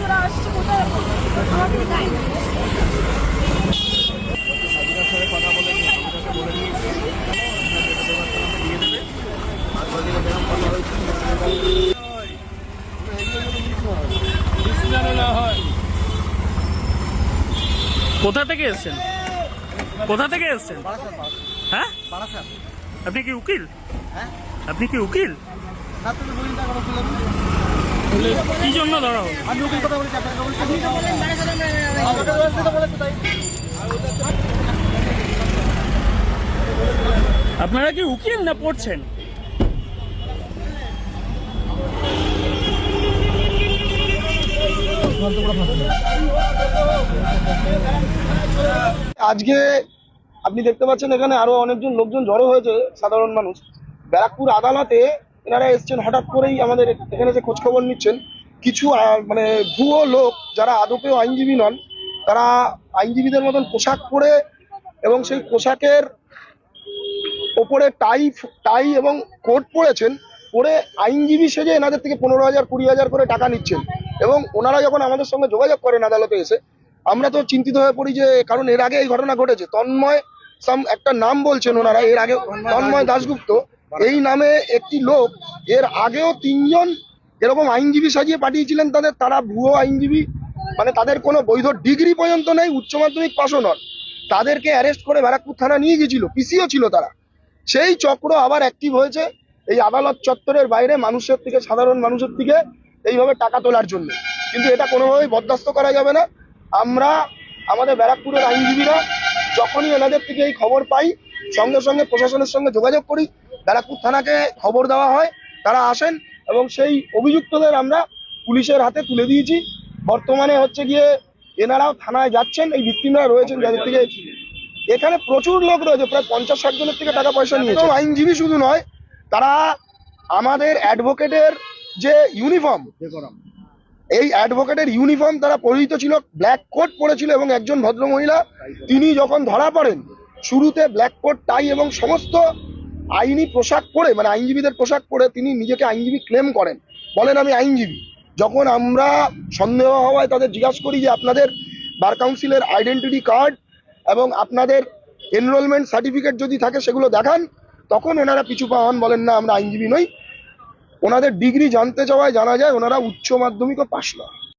ওরা আসছে কোথায় আমাদের গাইড কথা বলে দিয়ে দেবে কোথা থেকে এসেছেন? কোথা থেকে এসেছেন? হ্যাঁ, আপনি কি উকিল? আপনি কি উকিল? কি জন্য ধরা হলো? আমি উকিল কথা বলেছি, আপনারা কি উকিল না পড়ছেন? আজকে আপনি দেখতে পাচ্ছেন এখানে আরো অনেকজন লোকজন জড়ো হয়েছে, সাধারণ মানুষ। ব্যারাকপুর আদালতে এনারা এসছেন হঠাৎ করেই, আমাদের এখানে যে খোঁজ খবর নিচ্ছেন কিছু মানে ভুয়ো লোক যারা আদপেও আইনজীবী নন, তারা আইনজীবীদের মতন পোশাক পরে এবং সেই পোশাকের ওপরে টাই এবং কোট পরেছেন, পরে আইনজীবী সেজে এনাদের থেকে 15,000 20,000 করে টাকা নিচ্ছেন। এবং ওনারা যখন আমাদের সঙ্গে যোগাযোগ করেন আদালতে এসে, আমরা তো চিন্তিত হয়ে পড়ি, যে কারণ এর আগে এই ঘটনা ঘটেছে। তন্ময় একটা নাম বলছেন ওনারা, এর আগে তন্ময় দাশগুপ্ত এই নামে একটি লোক এর আগেও 3 জন এরকম আইনজীবী সাজিয়ে পাঠিয়েছিলেন তাদের। তারা ভুয়ো আইনজীবী, মানে তাদের কোনো বৈধ ডিগ্রি পর্যন্ত নেই, উচ্চ মাধ্যমিক পাশও নন। তাদেরকে অ্যারেস্ট করে ব্যারাকপুর থানা নিয়ে গেছিল, পিসিও ছিল তারা। সেই চক্র আবার অ্যাক্টিভ হয়েছে এই আদালত চত্বরের বাইরে মানুষের থেকে, সাধারণ মানুষের থেকে এইভাবে টাকা তোলার জন্য। কিন্তু এটা কোনোভাবেই বরদাস্ত করা যাবে না। আমরা আমাদের ব্যারাকপুরের আইনজীবীরা যখনই এনাদের থেকে এই খবর পাই, সঙ্গে সঙ্গে প্রশাসনের সঙ্গে যোগাযোগ করি, ব্যারাকপুর থানাকে খবর দেওয়া হয়, তারা আসেন এবং সেই অভিযুক্তদের আমরা পুলিশের হাতে তুলে দিয়েছি। বর্তমানে হচ্ছে গিয়ে এনারাও থানায় যাচ্ছেন, এই ভিক্টিমরা রয়েছেন যাদের থেকে। এখানে প্রচুর লোক রয়েছে, প্রায় 50-60 জনের থেকে টাকা পয়সা নিয়েছে। আইনজীবী শুধু নয়, তারা আমাদের অ্যাডভোকেটের যে ইউনিফর্ম, এই অ্যাডভোকেটের ইউনিফর্ম তারা পরিহিত ছিল, ব্ল্যাক কোট পরেছিল। এবং একজন ভদ্রমহিলা, তিনি যখন ধরা পড়েন, শুরুতে ব্ল্যাক কোট, টাই এবং সমস্ত আইনি পোশাক পরে, মানে আইনজীবীদের পোশাক পরে তিনি নিজেকে আইনজীবী ক্লেম করেন, বলেন আমি আইনজীবী। যখন আমরা সন্দেহ হওয়ায় তাদের জিজ্ঞাসা করি যে আপনাদের বার কাউন্সিলের আইডেন্টিটি কার্ড এবং আপনাদের এনরোলমেন্ট সার্টিফিকেট যদি থাকে সেগুলো দেখান, তখন ওনারা পিছু পা হন, বলেন না আমরা আইনজীবী নই। ওনাদের ডিগ্রি জানতে চাওয়ায় জানা যায় ওনারা উচ্চ মাধ্যমিকও পাশ নয়।